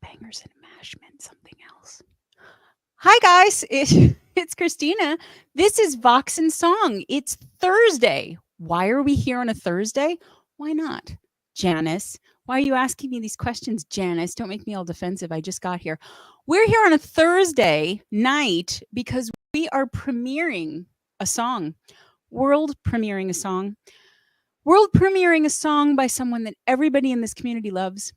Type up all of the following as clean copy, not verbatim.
Bangers and mash meant something else. Hi guys, it's Christina. This is Vox and Song. It's Thursday. Why are we here on a Thursday? Why not? Janice, why are you asking me these questions, Janice? Don't make me all defensive. I just got here. We're here on a Thursday night because we are premiering a song. World premiering a song. World premiering a song by someone that everybody in this community loves,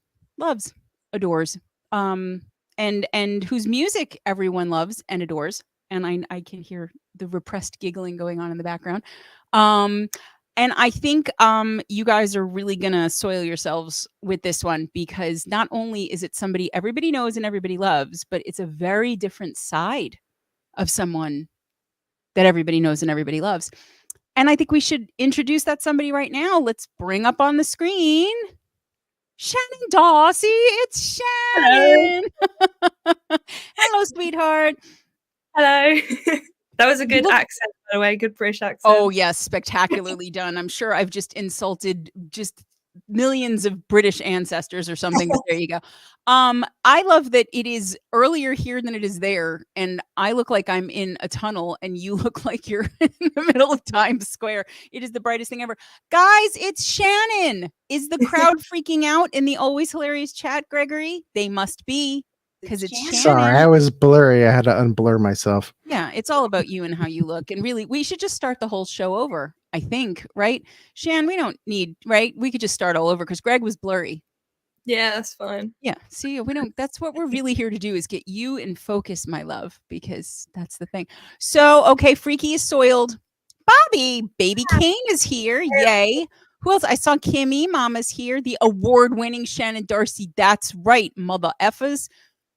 adores, and whose music everyone loves and adores. And I can hear the repressed giggling going on in the background. And I think you guys are really gonna soil yourselves with this one because not only is it somebody everybody knows and everybody loves, but it's a very different side of someone that everybody knows and everybody loves. And I think we should introduce that somebody right now. Let's bring up on the screen Shannon Darcy. It's Shannon. Hello, sweetheart. Hello. That was a good accent, by the way. Good British accent. Oh, yes. Spectacularly done. I'm sure I've just insulted just millions of British ancestors or something. But there you go. I love that it is earlier here than it is there. And I look like I'm in a tunnel and you look like you're in the middle of Times Square. It is the brightest thing ever. Guys, it's Shannon. Is the crowd freaking out in the always hilarious chat, Gregory? They must be. Because it's Shannon. Sorry, I was blurry. I had to unblur myself. Yeah, it's all about you and how you look. And really, we should just start the whole show over, I think, right? Shan, we don't need, right? We could just start all over because Greg was blurry. Yeah, that's fine. Yeah, see, we don't, that's what we're really here to do is get you in focus, my love, because that's the thing. So, okay, Freaky is soiled. Bobby, Baby Kane is here. Yay. Who else? I saw Kimmy, Mama's here. The award-winning Shannon Darcy. That's right, mother effers.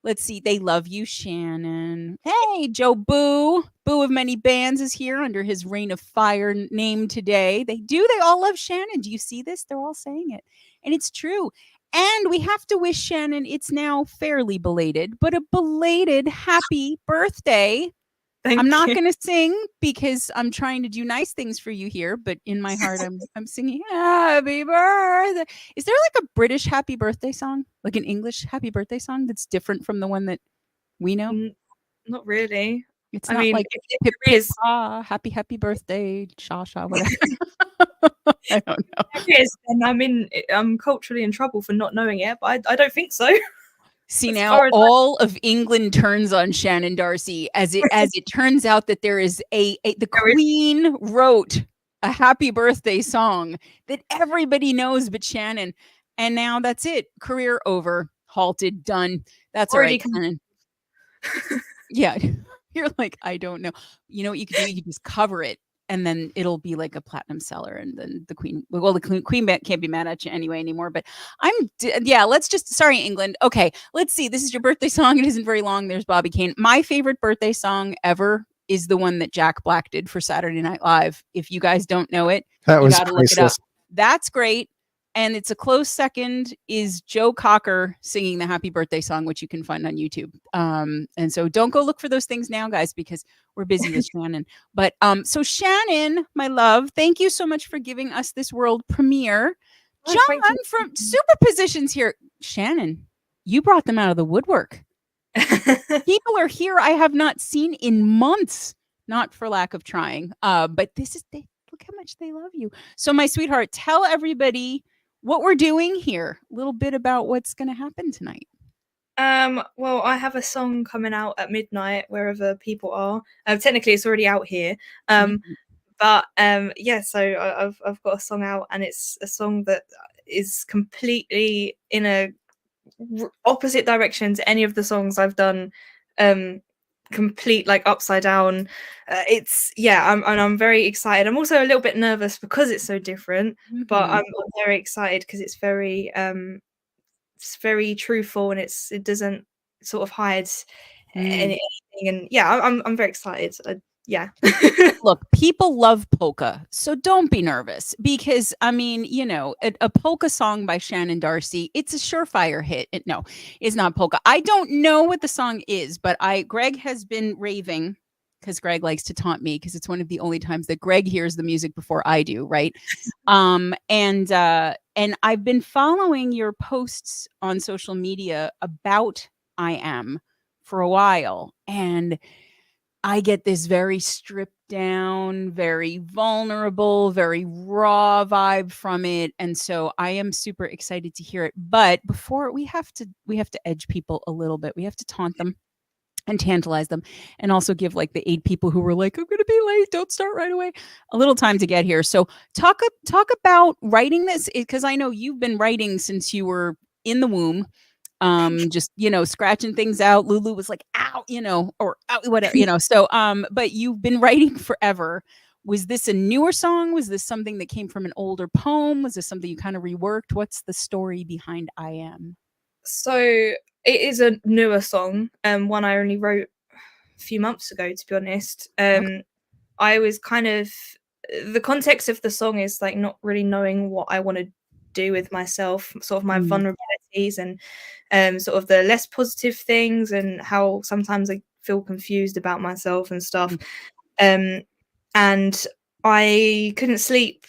Let's see. They love you, Shannon. Hey, Joe Boo. Boo of many bands is here under his Reign of Fire name today. They all love Shannon. Do you see this? They're all saying it. And it's true. And we have to wish Shannon, it's now fairly belated, but a belated happy birthday. I'm not going to sing because I'm trying to do nice things for you here, but in my heart, I'm singing happy birthday. Is there like a British happy birthday song, like an English happy birthday song that's different from the one that we know? Not really. It's not like it is happy birthday, Sha whatever. I don't know. If it is, then I'm culturally in trouble for not knowing it, but I don't think so. See, now all of England turns on Shannon Darcy as it turns out that there is the Queen wrote a happy birthday song that everybody knows but Shannon. And now that's it. Career over, halted, done. That's already all right. Yeah. You're like, I don't know. You know what you can do? You can just cover it. And then it'll be like a platinum seller, and then the Queen can't be mad at you anyway anymore. But sorry, England. Okay, let's see. This is your birthday song. It isn't very long. There's Bobby Kane. My favorite birthday song ever is the one that Jack Black did for Saturday Night Live. If you guys don't know it, that was gotta look it up. That's great. And it's a close second is Joe Cocker singing the happy birthday song, which you can find on YouTube. And so don't go look for those things now, guys, because we're busy with Shannon. But so Shannon, my love, thank you so much for giving us this world premiere. John from Superpositions here. Shannon, you brought them out of the woodwork. People are here I have not seen in months, not for lack of trying. But look how much they love you. So my sweetheart, tell everybody what we're doing here, a little bit about what's going to happen tonight. Well, I have a song coming out at midnight wherever people are. Technically, it's already out here. But so I've got a song out, and it's a song that is completely in a opposite direction to any of the songs I've done. Complete like upside down. I'm very excited. I'm also a little bit nervous because it's so different, but I'm very excited because it's very truthful, and it doesn't sort of hide anything. And I'm very excited. Look, people love polka, so don't be nervous because I mean, you know, a polka song by Shannon Darcy, it's a surefire hit. It's not polka. I don't know what the song is, but Greg has been raving because Greg likes to taunt me because it's one of the only times that Greg hears the music before I do, right? And I've been following your posts on social media about I Am for a while, and I get this very stripped down, very vulnerable, very raw vibe from it, and so I am super excited to hear it. But before we have to edge people a little bit. We have to taunt them and tantalize them, and also give like the 8 people who were like, "I'm gonna be late, don't start right away," a little time to get here. So talk about writing this, because I know you've been writing since you were in the womb, just scratching things out. Lulu was like, "Ow," or ow, whatever, so but you've been writing forever. Was this a newer song? Was this something that came from an older poem? Was this something you kind of reworked? What's the story behind I Am? So it is a newer song, one I only wrote a few months ago, to be honest. Okay. I was kind of, the context of the song is like not really knowing what I want to do with myself, sort of my vulnerabilities and sort of the less positive things, and how sometimes I feel confused about myself and stuff. And I couldn't sleep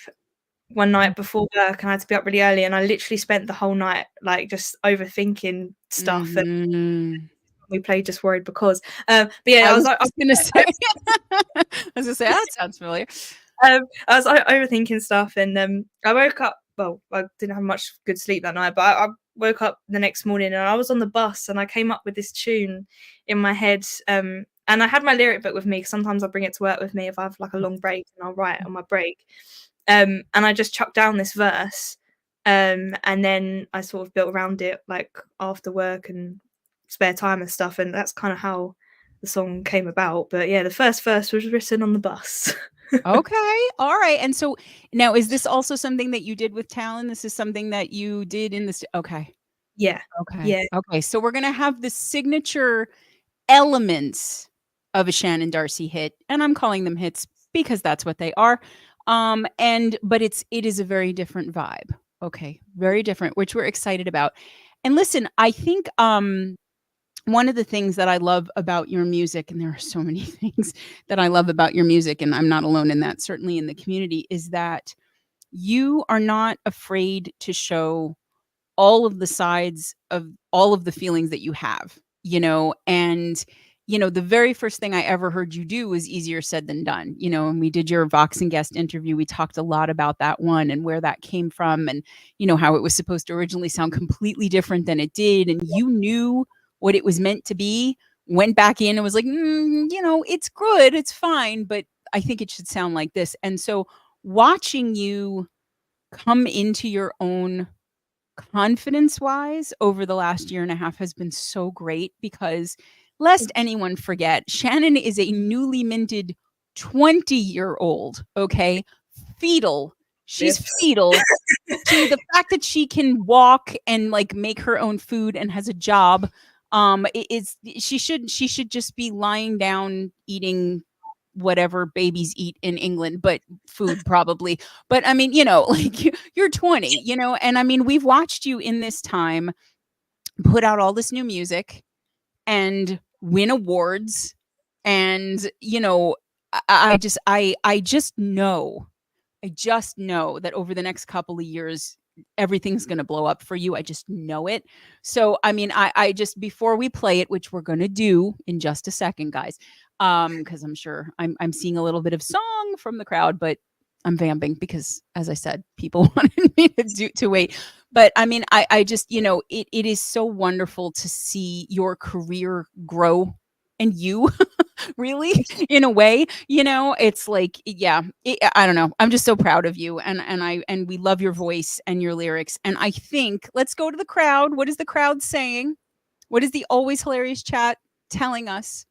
one night before work, and I had to be up really early, and I literally spent the whole night like just overthinking stuff. And we played Just Worried Because. But yeah, I I was was like, just gonna say, I was gonna say, that sounds familiar. I was overthinking stuff, and I woke up. Well, I didn't have much good sleep that night, but I woke up the next morning, and I was on the bus, and I came up with this tune in my head. And I had my lyric book with me, because sometimes I bring it to work with me if I have like a long break, and I'll write on my break. And I just chucked down this verse, and then I sort of built around it like after work and spare time and stuff, and that's kind of how the song came about. But yeah, the first verse was written on the bus. Okay. All right. And so now, is this also something that you did with Talon? This is something that you did in this. Okay. Yeah. Okay. Yeah. Okay. So we're going to have the signature elements of a Shannon Darcy hit, and I'm calling them hits because that's what they are. But it is a very different vibe. Okay. Very different, which we're excited about. And listen, I think one of the things that I love about your music, and there are so many things that I love about your music, and I'm not alone in that, certainly in the community, is that you are not afraid to show all of the sides of all of the feelings that you have, and the very first thing I ever heard you do was Easier Said Than Done, and we did your Vox and Guest interview. We talked a lot about that one and where that came from, and how it was supposed to originally sound completely different than it did, and you knew what it was meant to be, went back in and was like, it's good, it's fine, but I think it should sound like this. And so watching you come into your own confidence wise over the last year and a half has been so great, because lest anyone forget, Shannon is a newly minted 20-year-old, okay? Fetal. She's fetal to the fact that she can walk and like make her own food and has a job. She should just be lying down eating whatever babies eat in England, but food probably. But I mean, like you're 20, and I mean, we've watched you in this time put out all this new music and win awards. And, I just know that over the next couple of years, everything's going to blow up for you. I just know it. So, I mean, I just, before we play it, which we're going to do in just a second, guys, because I'm sure I'm seeing a little bit of song from the crowd, but I'm vamping because, as I said, people wanted me to wait. But I mean, I just, it is so wonderful to see your career grow, and you really, in a way, it's like, yeah, I don't know. I'm just so proud of you. And we love your voice and your lyrics. And I think, let's go to the crowd. What is the crowd saying? What is the always hilarious chat telling us?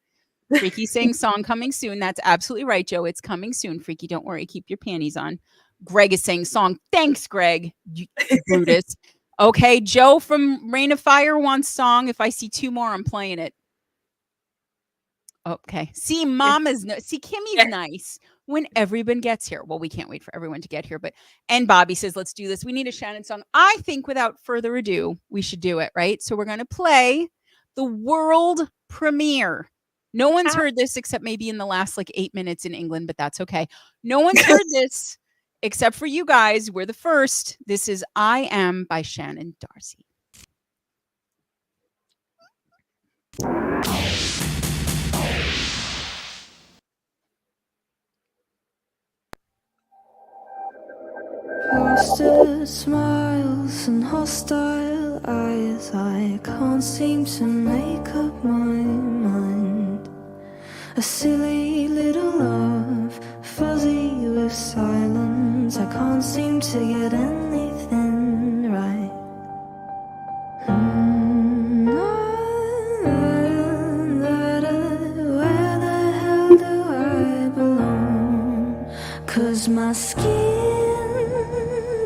Freaky saying song coming soon. That's absolutely right, Joe. It's coming soon. Freaky, don't worry. Keep your panties on. Greg is saying song. Thanks, Greg. You Brutus. Okay, Joe from Rain of Fire wants song. If I see 2 more, I'm playing it. Okay. See, Mama's see, Kimmy's nice when everyone gets here. Well, we can't wait for everyone to get here, and Bobby says, let's do this. We need a Shannon song. I think without further ado, we should do it, right? So we're going to play the world premiere No one's heard this except maybe in the last like 8 minutes in England, but that's okay. No one's heard this except for you guys. We're the first. This is I Am by Shannon Darcy. Frosted smiles and hostile eyes, I can't seem to make up my mind. A silly little love, fuzzy with silence, I can't seem to get anything right. Where the hell do I belong? 'Cause my skin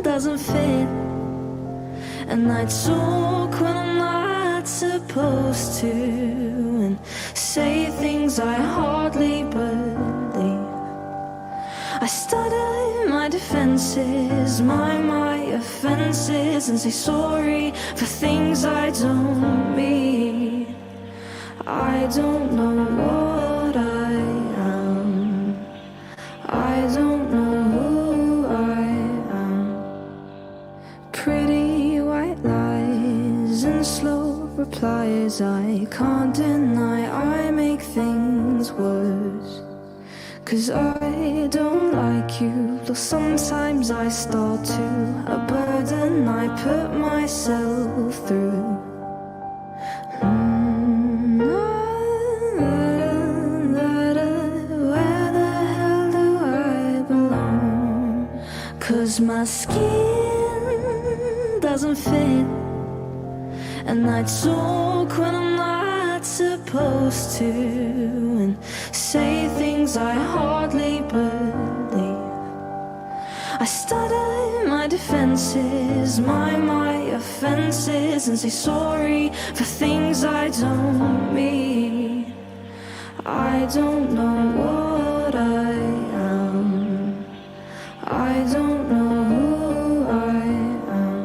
doesn't fit, and I talk when I'm not supposed to, and say things I hardly believe. I stutter my defenses, my offenses, and say sorry for things I don't mean. I don't know what I am. I don't know who I am. Pretty white lies and slow replies, I can't deny I make things worse. 'Cause I don't like you, though sometimes I start to. A burden I put myself through. Where the hell do I belong? 'Cause my skin doesn't fit, and I talk when I'm not supposed to, and say things I hardly believe. I stutter my defenses, my offenses, and say sorry for things I don't mean. I don't know what I am. I don't know who I am.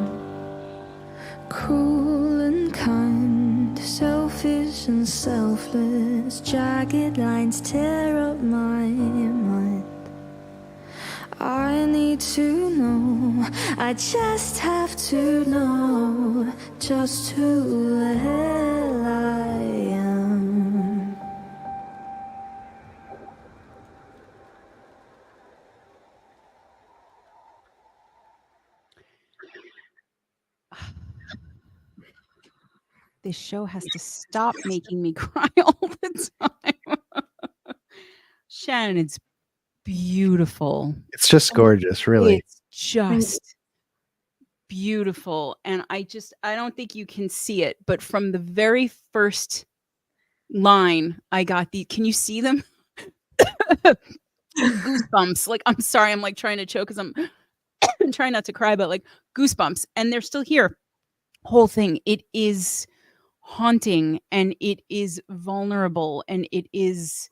Cruel and kind, selfish and selfless, jagged lines tear up my mind. I need to know, I just have to know just who the hell I am. This show has to stop making me cry all the time. Shannon, it's beautiful. It's just gorgeous, really. It's just beautiful. And I don't think you can see it, but from the very first line, I got can you see them? Goosebumps. Like, I'm sorry, I'm like trying to choke because I'm trying not to cry, but like goosebumps. And they're still here. Whole thing. It is haunting, and it is vulnerable, and it is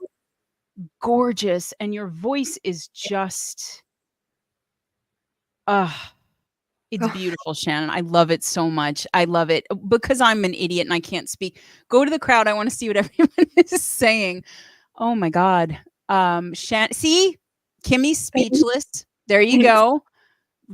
gorgeous, and your voice is just it's beautiful, Shannon. I love it so much. I love it because I'm an idiot and I can't speak. Go to the crowd. I want to see what everyone is saying. Oh my God. See, Kimmy's speechless. There you go.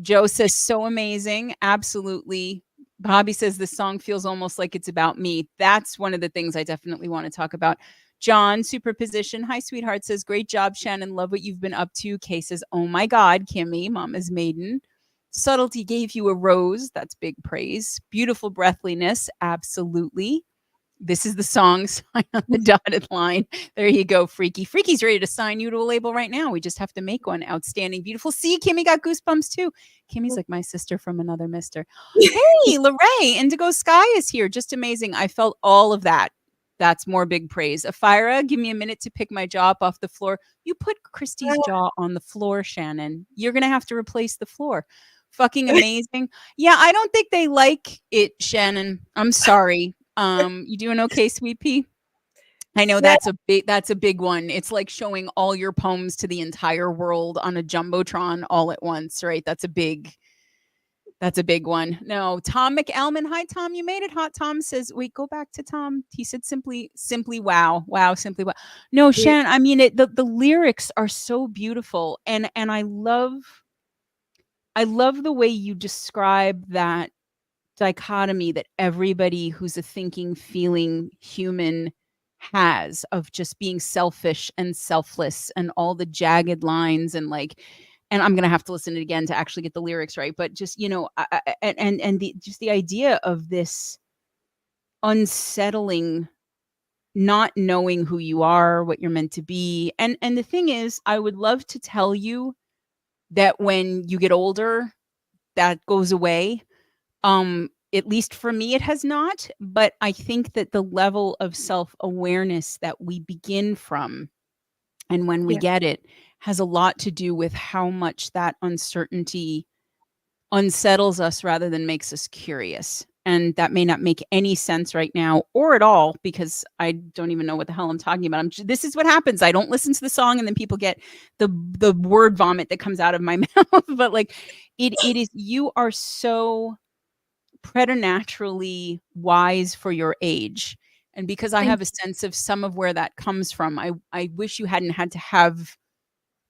Joe says so amazing. Absolutely. Bobby says the song feels almost like it's about me. That's one of the things I definitely want to talk about. John, superposition. Hi, sweetheart, says, great job, Shannon. Love what you've been up to. Kay says, oh my God, Kimmy, Mama's maiden. Subtlety gave you a rose. That's big praise. Beautiful breathliness. Absolutely. This is the song, sign on the dotted line. There you go, Freaky. Freaky's ready to sign you to a label right now. We just have to make one. Outstanding. Beautiful. See, Kimmy got goosebumps too. Kimmy's like my sister from another mister. Hey, Lorraine, Indigo Sky is here. Just amazing. I felt all of that. That's more big praise. Afira, give me a minute to pick my jaw up off the floor. You put Christy's jaw on the floor, Shannon. You're going to have to replace the floor. Fucking amazing. Yeah, I don't think they like it, Shannon. I'm sorry. You doing okay, Sweet Pea? I know that's a big one. It's like showing all your poems to the entire world on a jumbotron all at once, right? That's a big That's a big one. No, Tom McElman. Hi, Tom. You made it. Hot Tom says, wait, go back to Tom. He said simply wow. Wow, simply wow. No, Shannon, I mean the lyrics are so beautiful. And I love the way you describe that dichotomy that everybody who's a thinking, feeling human has of just being selfish and selfless and all the jagged lines and like, and I'm gonna have to listen to it again to actually get the lyrics right, but just and the just the idea of this unsettling, not knowing who you are, what you're meant to be, and the thing is, I would love to tell you that when you get older, that goes away. At least for me, it has not. But I think that the level of self-awareness that we begin from and when we get it has a lot to do with how much that uncertainty unsettles us rather than makes us curious. And that may not make any sense right now or at all because I don't even know what the hell I'm talking about. This is what happens. I don't listen to the song and then people get the word vomit that comes out of my mouth. But like it is, you are so preternaturally wise for your age. And because I have a sense of some of where that comes from, I wish you hadn't had to have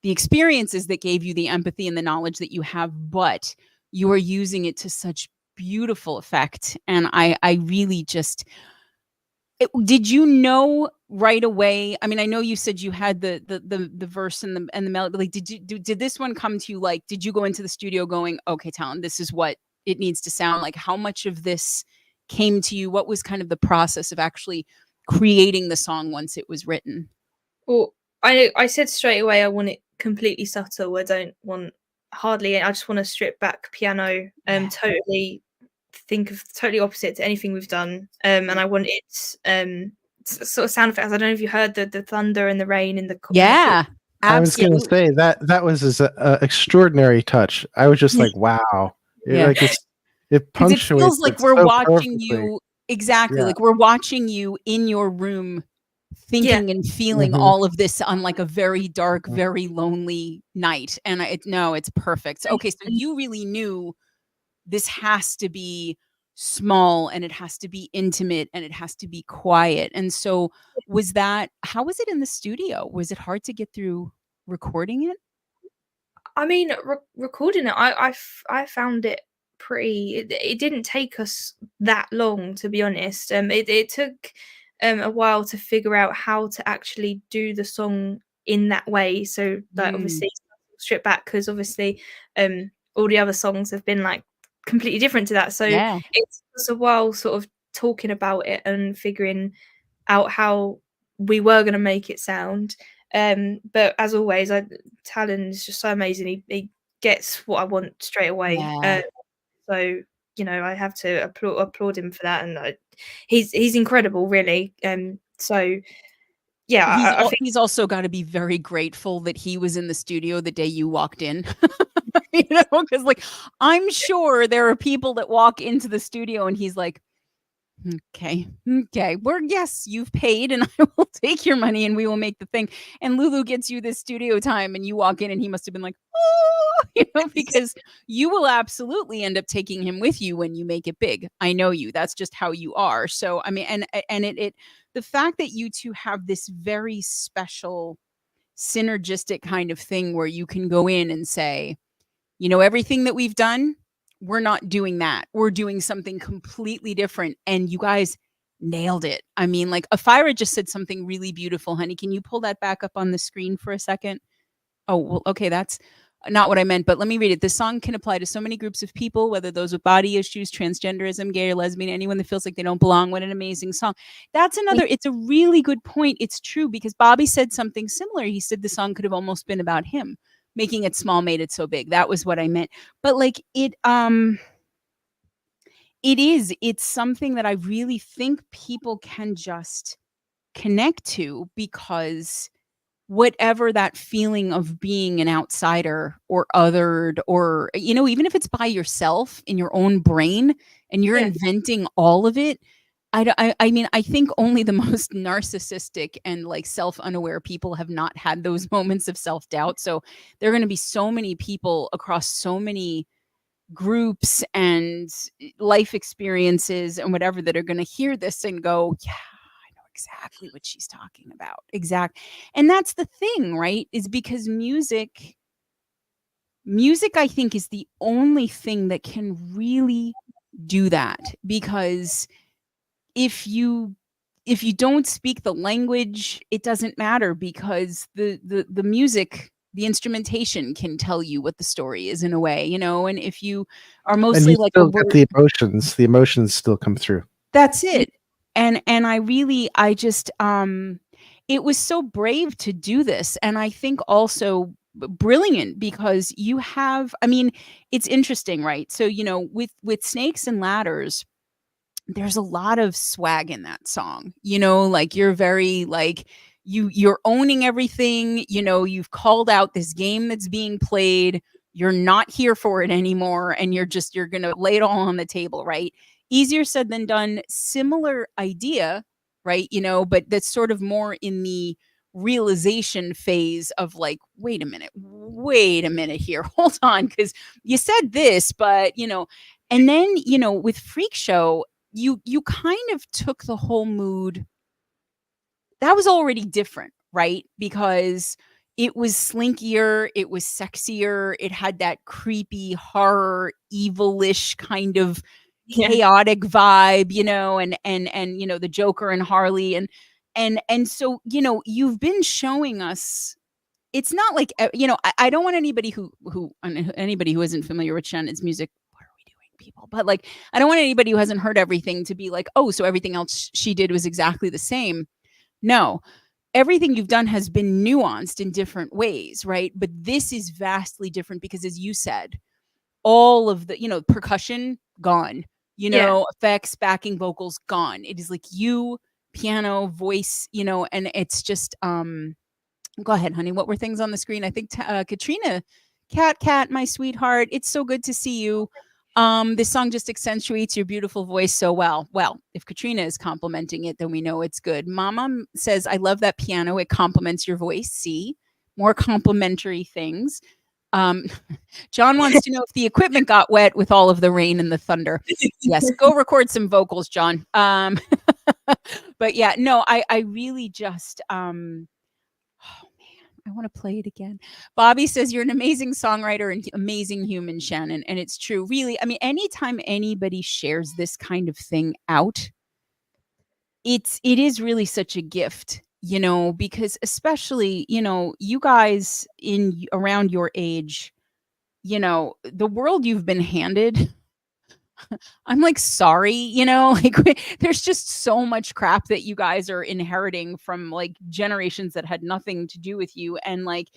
the experiences that gave you the empathy and the knowledge that you have, but you are using it to such beautiful effect. And I really just, did you know right away? I mean, I know you said you had the verse and the melody. Like, did this one come to you? Like, did you go into the studio going, okay, Talon, this is what it needs to sound like? How much of this came to you? What was kind of the process of actually creating the song once it was written? Well, I said straight away I want it completely subtle. I don't want hardly. I just want to strip back piano. Totally think of totally opposite to anything we've done. And I want it sort of sound effects. I don't know if you heard the thunder and the rain in the I was going to say that was an extraordinary touch. I was just like, wow. Like it punctuates. It feels like we're so watching perfectly. you. Exactly. Like we're watching you in your room thinking and feeling all of this on like a very dark, very lonely night. And it's perfect. So, okay. So you really knew this has to be small and it has to be intimate and it has to be quiet. And so how was it in the studio? Was it hard to get through recording it? I mean, recording it, I found it pretty. It didn't take us that long, to be honest. It took a while to figure out how to actually do the song in that way. So, like, obviously, strip back because obviously, all the other songs have been like completely different to that. So it took us a while, sort of talking about it and figuring out how we were going to make it sound. But as always, Talon is just so amazing. He gets what I want straight away. So I have to applaud him for that, and he's incredible, really. So yeah, I think he's also got to be very grateful that he was in the studio the day you walked in. Because like I'm sure there are people that walk into the studio and he's like, okay, yes, you've paid and I will take your money and we will make the thing. And Lulu gets you this studio time and you walk in and he must have been like, oh, because you will absolutely end up taking him with you when you make it big. I know you. That's just how you are. So, I mean, and it the fact that you two have this very special synergistic kind of thing where you can go in and say, everything that we've done, we're not doing that. We're doing something completely different. And you guys nailed it. I mean, like Afira just said something really beautiful, honey. Can you pull that back up on the screen for a second? Oh, well, okay. That's not what I meant, but let me read it. This song can apply to so many groups of people, whether those with body issues, transgenderism, gay or lesbian, anyone that feels like they don't belong. What an amazing song. That's it's a really good point. It's true because Bobby said something similar. He said the song could have almost been about him. Making it small made it so big. That was what I meant. But like it's something that I really think people can just connect to because whatever that feeling of being an outsider or othered or, even if it's by yourself in your own brain and you're inventing all of it, I mean, I think only the most narcissistic and like self-unaware people have not had those moments of self-doubt. So there are going to be so many people across so many groups and life experiences and whatever that are going to hear this and go, yeah, I know exactly what she's talking about. Exact. And that's the thing, right? Is because music, I think, is the only thing that can really do that. Because if you don't speak the language, it doesn't matter, because the music, the instrumentation can tell you what the story is in a way, and if you are mostly and you like still get the emotions still come through. That's it. And I just it was so brave to do this, and I think also brilliant, because you have, I mean, it's interesting, right? So, with Snakes and Ladders, there's a lot of swag in that song, like you're very like you're owning everything, you've called out this game that's being played, you're not here for it anymore, and you're going to lay it all on the table, right? Easier said than done. Similar idea, right? But that's sort of more in the realization phase of like, wait a minute here, hold on, because you said this, but and then with Freak Show, you kind of took the whole mood that was already different, right? Because it was slinkier, it was sexier, it had that creepy horror, evilish kind of chaotic vibe, and the Joker and Harley, and so you've been showing us. It's not like I don't want anybody who isn't familiar with Shannon's music. What are we doing, people? But like, I don't want anybody who hasn't heard everything to be like, oh, so everything else she did was exactly the same. No, everything you've done has been nuanced in different ways, right? But this is vastly different because, as you said, all of the percussion gone, effects, backing vocals gone. It is like you, piano, voice, and it's just go ahead, honey. What were things on the screen? I think Katrina, cat, my sweetheart. It's so good to see you. This song just accentuates your beautiful voice so well. Well, if Katrina is complimenting it, then we know it's good. Mama says, I love that piano. It complements your voice. See, more complimentary things. John wants to know if the equipment got wet with all of the rain and the thunder. Yes, go record some vocals, John. But yeah, no, I really just oh man, I want to play it again. Bobby says you're an amazing songwriter and amazing human, Shannon. And it's true. Really, I mean, anytime anybody shares this kind of thing out, it is really such a gift, because especially, you guys in around your age, the world you've been handed. I'm like, sorry, like there's just so much crap that you guys are inheriting from like generations that had nothing to do with you. And like,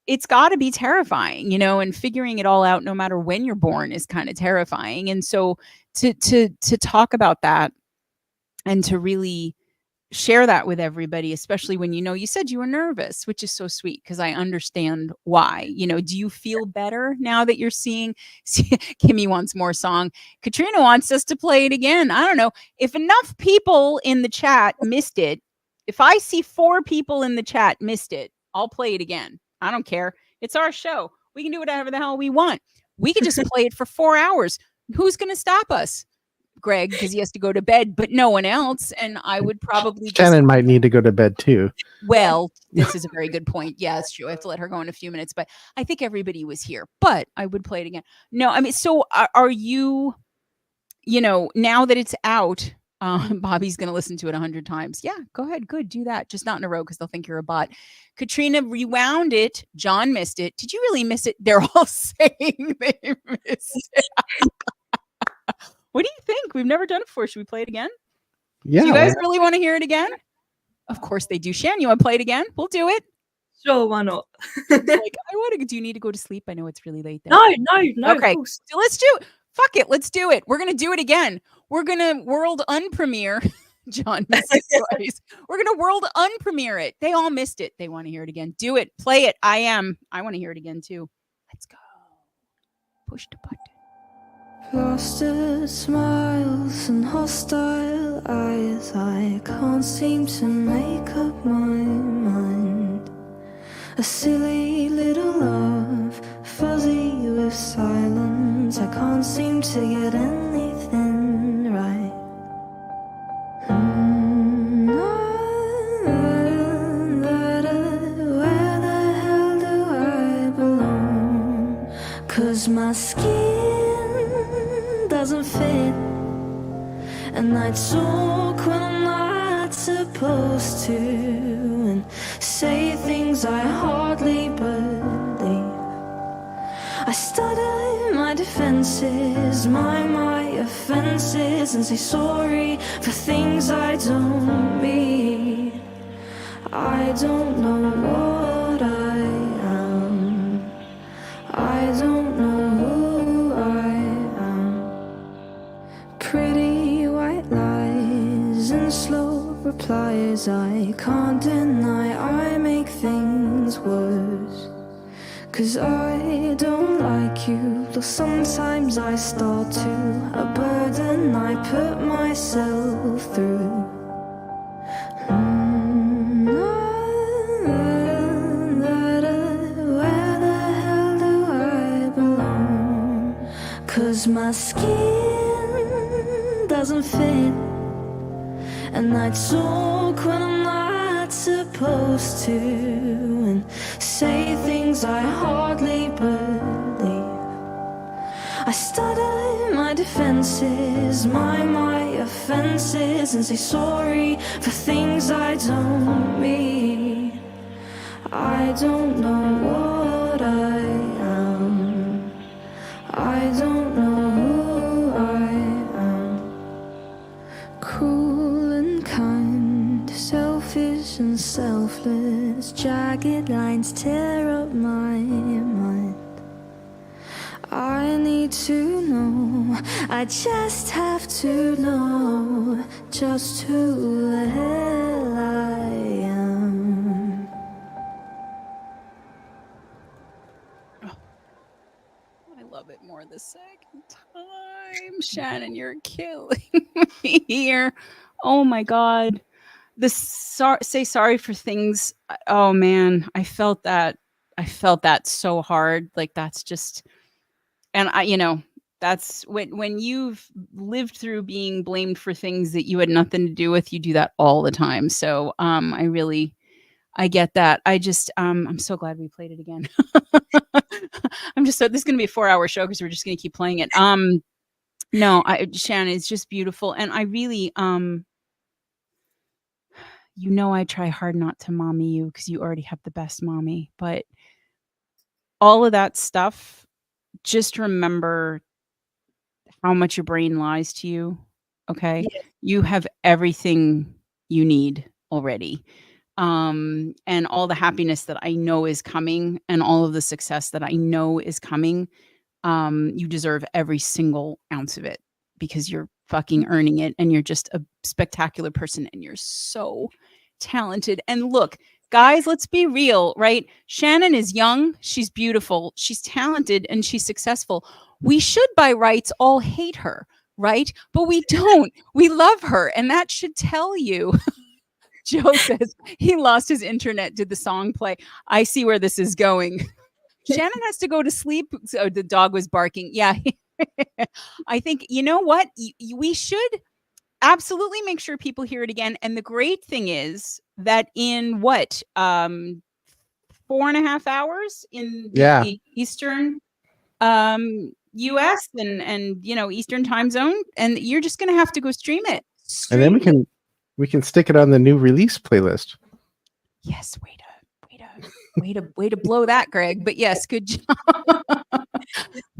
it's got to be terrifying, and figuring it all out, no matter when you're born, is kind of terrifying. And so to talk about that and to really share that with everybody, especially when you said you were nervous, which is so sweet, because I understand why. Do you feel better now that you're seeing Kimmy wants more song? Katrina wants us to play it again. I don't know if enough people in the chat missed it. If I see 4 people in the chat missed it, I'll play it again. I don't care. It's our show. We can do whatever the hell we want. We could just play it for 4 hours. Who's going to stop us? Greg, because he has to go to bed, but no one else. And I would probably Shannon might need to go to bed too. Well, this is a very good point. Yeah, it's true. I have to let her go in a few minutes, but I think everybody was here, but I would play it again. No, I mean, so are you, now that it's out, Bobby's going to listen to it 100 times. Yeah, go ahead. Good. Do that. Just not in a row, because they'll think you're a bot. Katrina rewound it. John missed it. Did you really miss it? They're all saying they missed it. What do you think? We've never done it before. Should we play it again? Yeah. Do you guys really want to hear it again? Of course they do. Shan, you want to play it again? We'll do it. Sure, why not? Like, I want to. Do you need to go to sleep? I know it's really late. No. Okay, so let's do it. Fuck it. Let's do it. We're gonna do it again. We're gonna world unpremiere. John missed it twice. We're gonna world unpremiere it. They all missed it. They want to hear it again. Do it. Play it. I want to hear it again too. Let's go. Push the button. Plastered smiles and hostile eyes, I can't seem to make up my mind. A silly little love, fuzzy with silence. moments I can't seem to get anything right. Where the hell do I belong? 'Cause my skin doesn't fit, and I talk when I'm not supposed to, and say things I hardly believe. I stutter my defenses, my offenses, and say sorry for things I don't mean. I don't know what I am. I don't know who I am. Pretty white lies and slow replies I can't deny. I make things worse, 'cause I don't like you. Though sometimes I start to, a burden I put myself through. Where the hell do I belong? 'Cause my skin doesn't fit, and I talk when I'm not supposed to, and say things I hardly believe. I stutter my defenses, my offenses, and say sorry for things I don't mean. I don't know what I am. I don't know who I am. Cruel and kind, selfish and selfless, jagged lines tear up my mind. I need to know, I just have to know just who the hell I am. I love it more the second time. Shannon, you're killing me here. Oh my God. Say sorry for things. Oh man, I felt that. I felt that so hard. Like that's just, and that's when you've lived through being blamed for things that you had nothing to do with, you do that all the time. So I get that. I'm so glad we played it again. this is going to be a 4-hour show because we're just going to keep playing it. No, Shannon, it's just beautiful. And I really, I try hard not to mommy you because you already have the best mommy, but all of that stuff, just remember how much your brain lies to you. Okay. Yeah. You have everything you need already. And all the happiness that I know is coming and all of the success that I know is coming. You deserve every single ounce of it because you're fucking earning it, and you're just a spectacular person, and you're so talented. And look, guys, let's be real, right? Shannon is young, she's beautiful, she's talented, and she's successful. We should by rights all hate her, right? But we don't. We love her, and that should tell you. Joe says he lost his internet. Did the song play? I see where this is going. Shannon has to go to sleep. So the dog was barking. Yeah. I think, you know what? We should absolutely make sure people hear it again. And the great thing is that in 4.5 hours in the Eastern US and Eastern time zone, and you're just going to have to go stream it. And then we can stick it on the new release playlist. Yes, way to blow that, Greg. But yes, good job.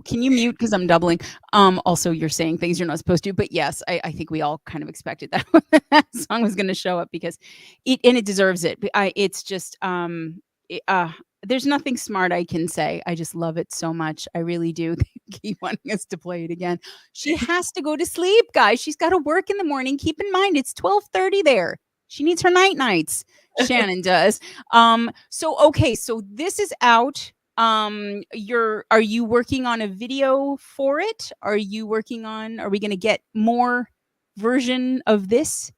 Can you mute because I'm doubling? Also, you're saying things you're not supposed to. But yes, I think we all kind of expected that that song was going to show up because it deserves it. It's just there's nothing smart I can say. I just love it so much. I really do. Keep wanting us to play it again. She has to go to sleep, guys. She's got to work in the morning. Keep in mind, it's 12:30 there. She needs her nights. Shannon does. So this is out. Are you working on a video for it? Are we going to get more version of this?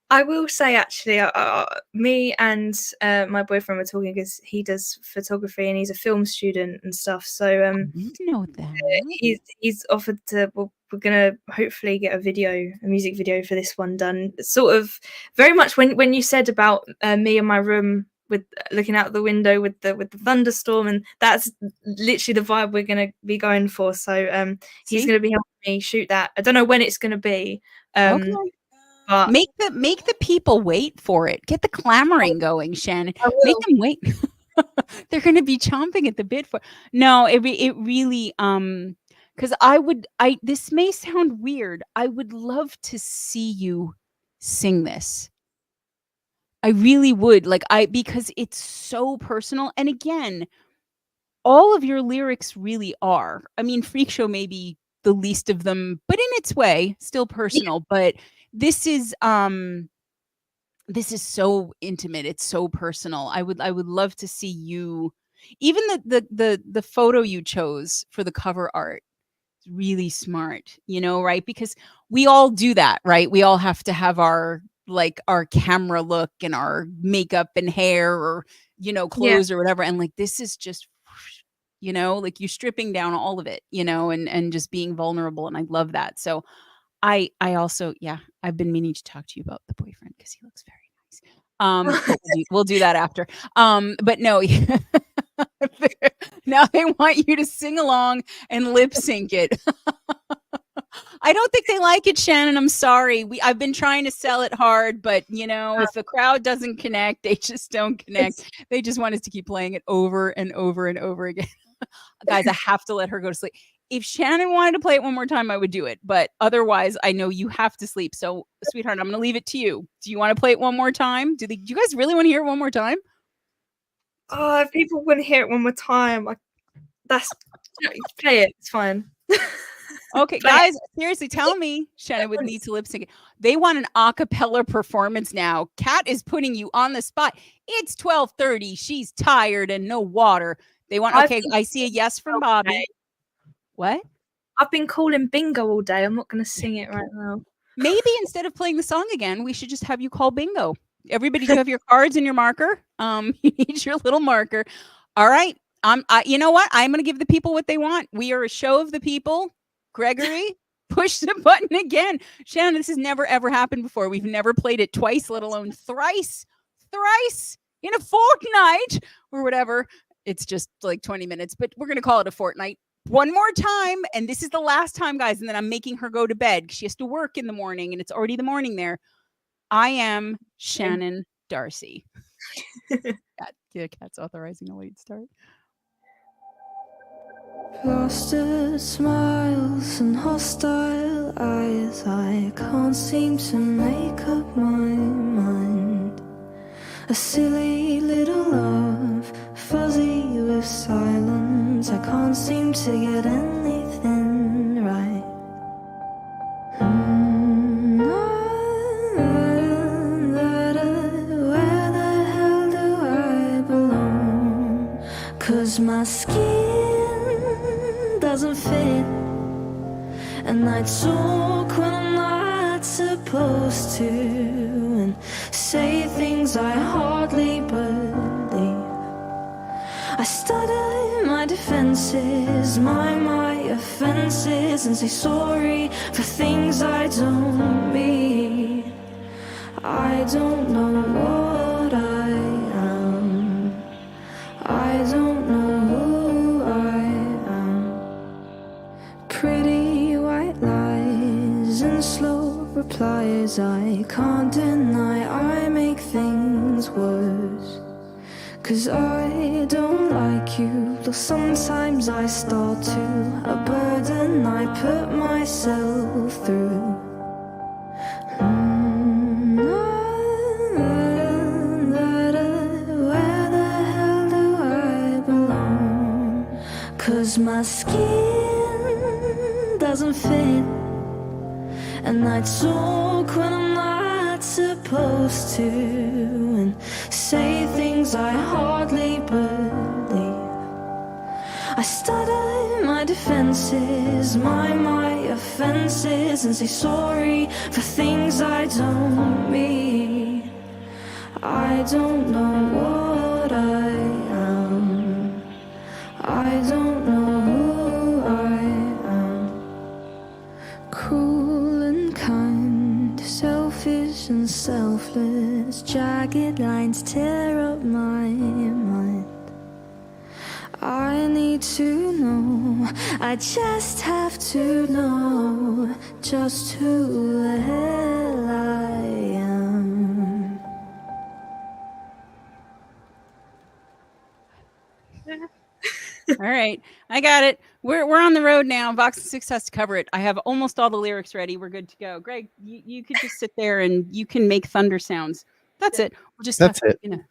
I will say, actually, me and my boyfriend were talking because he does photography and he's a film student and stuff. So I didn't know that. he's offered to. Well, we're gonna hopefully get a music video for this one done. Sort of very much when you said about me in my room with looking out the window with the thunderstorm, and that's literally the vibe we're gonna be going for. So he's gonna be helping me shoot that. I don't know when it's gonna be. Okay. But Make the people wait for it. Get the clamoring going, Shannon. I will. Make them wait. They're going to be chomping at the bit for. No, it really because this may sound weird. I would love to see you sing this. I really would, because it's so personal. And again, all of your lyrics really are. I mean, Freak Show may be the least of them, but in its way, still personal. But this is so intimate. It's so personal. I would love to see you. Even the photo you chose for the cover art is really smart, right? Because we all do that, right? We all have to have our camera look and our makeup and hair or clothes or whatever. And this is just you stripping down all of it, and just being vulnerable. And I love that. So I also, I've been meaning to talk to you about the boyfriend because he looks very nice. But we'll do that after. But no, now they want you to sing along and lip sync it. I don't think they like it, Shannon. I'm sorry. I've been trying to sell it hard, but if the crowd doesn't connect, they just don't connect. They just want us to keep playing it over and over and over again. Guys, I have to let her go to sleep. If Shannon wanted to play it one more time, I would do it. But otherwise, I know you have to sleep. So, sweetheart, I'm going to leave it to you. Do you want to play it one more time? Do you guys really want to hear it one more time? Oh, if people want to hear it one more time, play it. It's fine. Okay, guys, seriously, tell me Shannon would need to lip sync it. They want an a cappella performance now. Kat is putting you on the spot. It's 12:30. She's tired and no water. They want, okay, I see a yes from Bobby. What? I've been calling bingo all day. I'm not going to sing it right now. Maybe instead of playing the song again, we should just have you call bingo. Everybody, do you have your cards and your marker? You need your little marker. All right. You know what? I'm going to give the people what they want. We are a show of the people. Gregory, push the button again. Shannon, this has never, ever happened before. We've never played it twice, let alone thrice in a fortnight or whatever. It's just 20 minutes, but we're going to call it a fortnight. One more time, and this is the last time, guys, and then I'm making her go to bed. She has to work in the morning, and it's already the morning there. I am Shannon Darcy. Kat's authorizing a late start. Plastered smiles and hostile eyes, I can't seem to make up my mind. A silly little love, fuzzy with silence, I can't seem to get anything right. Where the hell do I belong? 'Cause my skin doesn't fit, and I talk when I'm not supposed to, and say things I hardly believe. I stutter my defenses, my offenses, and say sorry for things I don't mean. I don't know what I am. I don't know who I am. Pretty white lies and slow replies, I can't deny I make things worse. 'Cause I don't like you, though sometimes I start to. A burden I put myself through. Where the hell do I belong? 'Cause my skin doesn't fit, and I talk when I'm not supposed to, and say things I hardly believe. I stutter my defenses, my offenses, and say sorry for things I don't mean. I don't know what I am. I don't know who I am. Cruel and kind, selfish and selfless, jagged lines tear up my mind. I need to know, I just have to know just who the hell I am. All right, I got it. We're on the road now. Vox 6 has to cover it. I have almost all the lyrics ready. We're good to go. Greg, you could just sit there and you can make thunder sounds. That's it. We'll just That's it. You know.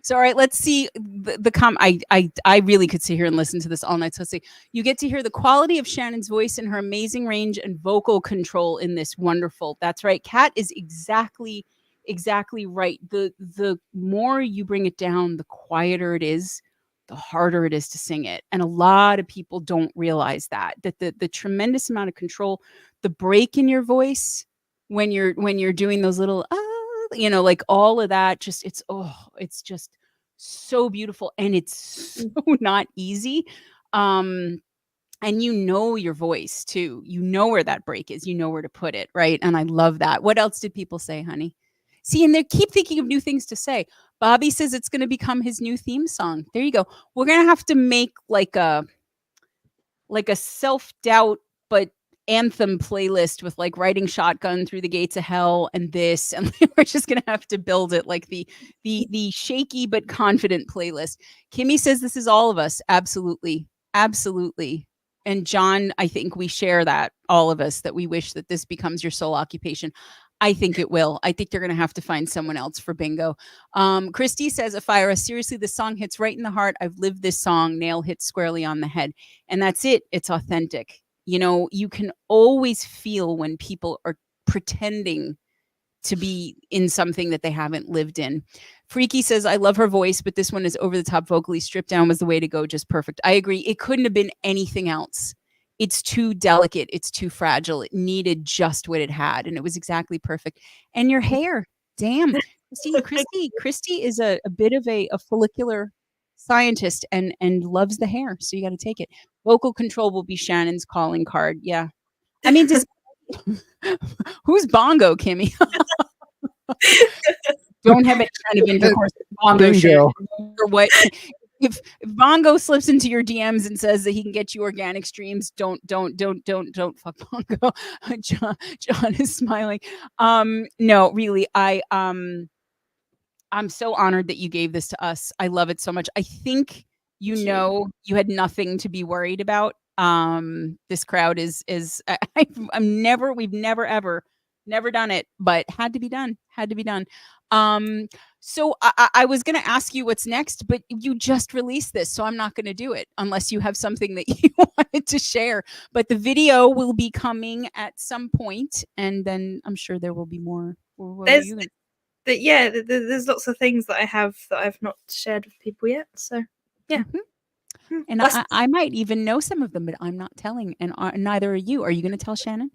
So, all right, let's see I really could sit here and listen to this all night. So let's see. You get to hear the quality of Shannon's voice and her amazing range and vocal control in this. Wonderful. That's right. Kat is exactly right. The more you bring it down, the quieter it is, the harder it is to sing it. And a lot of people don't realize that the tremendous amount of control, the break in your voice when you're doing those little like all of that, just it's just so beautiful, and it's so not easy. And your voice too. You know where that break is. You know where to put it, right? And I love that. What else did people say, honey? See, and they keep thinking of new things to say. Bobby says it's going to become his new theme song. There you go. We're going to have to make like a self-doubt but anthem playlist with like Riding Shotgun Through the Gates of Hell and this, and we're just gonna have to build it like the shaky but confident playlist. Kimmy says this is all of us. Absolutely. And John, I think we share that, all of us, that we wish that this becomes your sole occupation. I think it will. I think you're going to have to find someone else for bingo. Christy says, Afira, seriously, the song hits right in the heart. I've lived this song. Nail hits squarely on the head. And that's it. It's authentic. You can always feel when people are pretending to be in something that they haven't lived in. Freaky says, I love her voice, but this one is over the top vocally. Stripped down was the way to go. Just perfect. I agree. It couldn't have been anything else. It's too delicate. It's too fragile. It needed just what it had. And it was exactly perfect. And your hair, damn. Christy is a bit of a follicular scientist and loves the hair. So you got to take it. Vocal control will be Shannon's calling card. Yeah. I mean, who's Bongo, Kimmy? Don't have any kind of intercourse with Bongo, Shannon, or what. If Bongo slips into your DMs and says that he can get you organic streams, don't fuck Bongo. John is smiling. No, really, I'm so honored that you gave this to us. I love it so much. I think you had nothing to be worried about. This crowd is we've never done it, but had to be done. So I was going to ask you what's next, but you just released this, so I'm not going to do it unless you have something that you wanted to share. But the video will be coming at some point, and then I'm sure there will be more. There's lots of things that I have that I've not shared with people yet. So yeah. Mm-hmm. And I might even know some of them, but I'm not telling, and neither are you. Are you going to tell Shannon?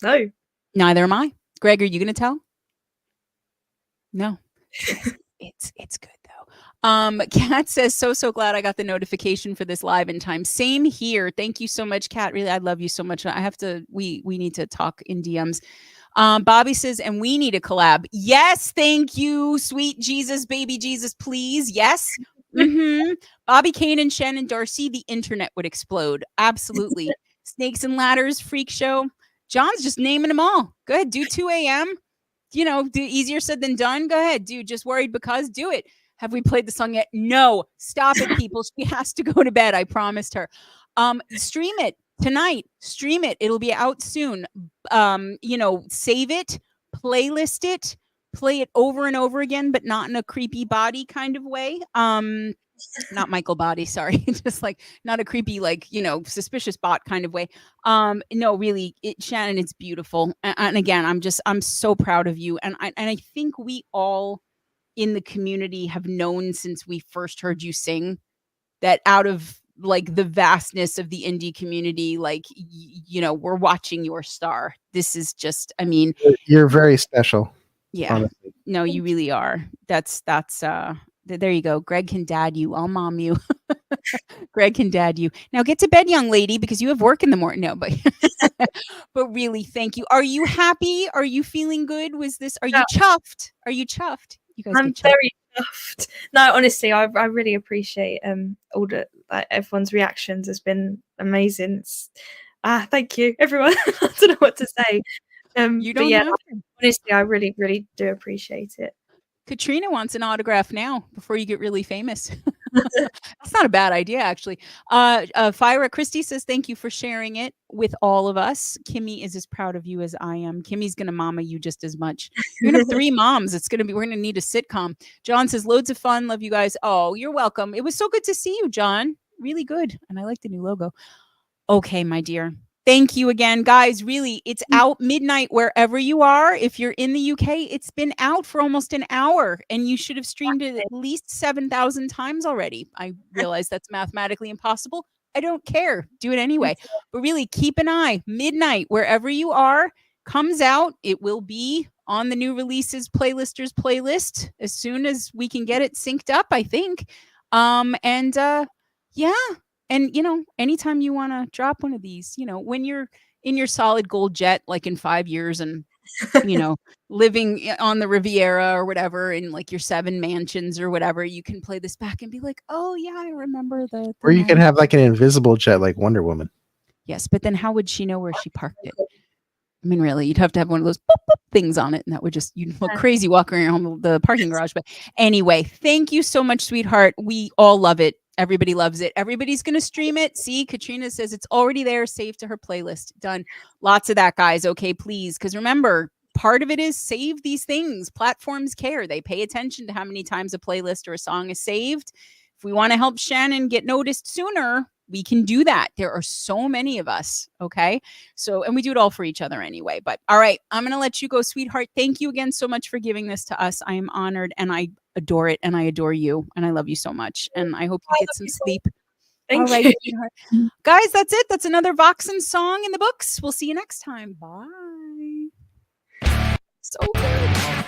No. Neither am I. Greg, are you going to tell? No. It's good though. Kat says, so glad I got the notification for this live in time. Same here. Thank you so much, Kat. Really, I love you so much. We need to talk in DMs. Bobby says, and we need a collab. Yes, thank you, sweet Jesus, baby Jesus, please. Yes. Mm-hmm. Bobby Kane and Shannon Darcy, the internet would explode. Absolutely. Snakes and Ladders, Freak Show. John's just naming them all. Go ahead, do 2 a.m. Do easier said than done. Go ahead, dude. Just worried because do it. Have we played the song yet? No. Stop it, people. She has to go to bed. I promised her. Stream it tonight. Stream it. It'll be out soon. Save it, playlist it, play it over and over again, but not in a creepy body kind of way. Not Michael Body, sorry. Just like not a creepy, suspicious bot kind of way. No, really, Shannon, it's beautiful. And again, I'm so proud of you. And I think we all in the community have known since we first heard you sing that out of like the vastness of the indie community. Like, you know, we're watching your star. This is just, I mean, you're very special. Yeah. Honestly. No, you really are. That's there you go. Greg can dad you. I'll mom you. Greg can dad you. Now get to bed, young lady, because you have work in the morning. No, but but really, thank you. Are you happy? Are you feeling good? Are you chuffed? Are you chuffed? You guys I'm very chuffed. No, honestly, I really appreciate all the everyone's reactions. Has been amazing. Thank you, everyone. I don't know what to say. You don't have to. Honestly, I really, really do appreciate it. Katrina wants an autograph now before you get really famous. That's not a bad idea, actually. Fyra Christie says, thank you for sharing it with all of us. Kimmy is as proud of you as I am. Kimmy's going to mama you just as much. You're going to have 3 moms. We're going to need a sitcom. John says, loads of fun. Love you guys. Oh, you're welcome. It was so good to see you, John. Really good. And I like the new logo. Okay, my dear. Thank you again, guys. Really, it's out midnight wherever you are. If you're in the UK, it's been out for almost an hour, and you should have streamed it at least 7,000 times already. I realize that's mathematically impossible. I don't care. Do it anyway. But really, keep an eye. Midnight, wherever you are, comes out. It will be on the new releases playlisters playlist as soon as we can get it synced up, I think. Yeah. And, you know, anytime you want to drop one of these, you know, when you're in your solid gold jet, like in 5 years and, you know, living on the Riviera or whatever, in like your 7 mansions or whatever, you can play this back and be like, oh, yeah, I remember the or you can have like an invisible jet like Wonder Woman. Yes, but then how would she know where she parked it? I mean, really, you'd have to have one of those boop, boop things on it, and that would just, you'd look crazy walking around the parking garage. But anyway, thank you so much, sweetheart. We all love it. Everybody loves it. Everybody's going to stream it. See, Katrina says it's already there, saved to her playlist. Done. Lots of that, guys. Okay, please. Because remember, part of it is save these things. Platforms care. They pay attention to how many times a playlist or a song is saved. If we want to help Shannon get noticed sooner, we can do that. There are so many of us. Okay. So, and we do it all for each other anyway. But all right, I'm going to let you go, sweetheart. Thank you again so much for giving this to us. I am honored and I adore it. And I adore you. And I love you so much. And I hope you get some sleep. Thank all right, you. sweetheart. Guys, that's it. That's another Voxen song in the books. We'll see you next time. Bye. So good.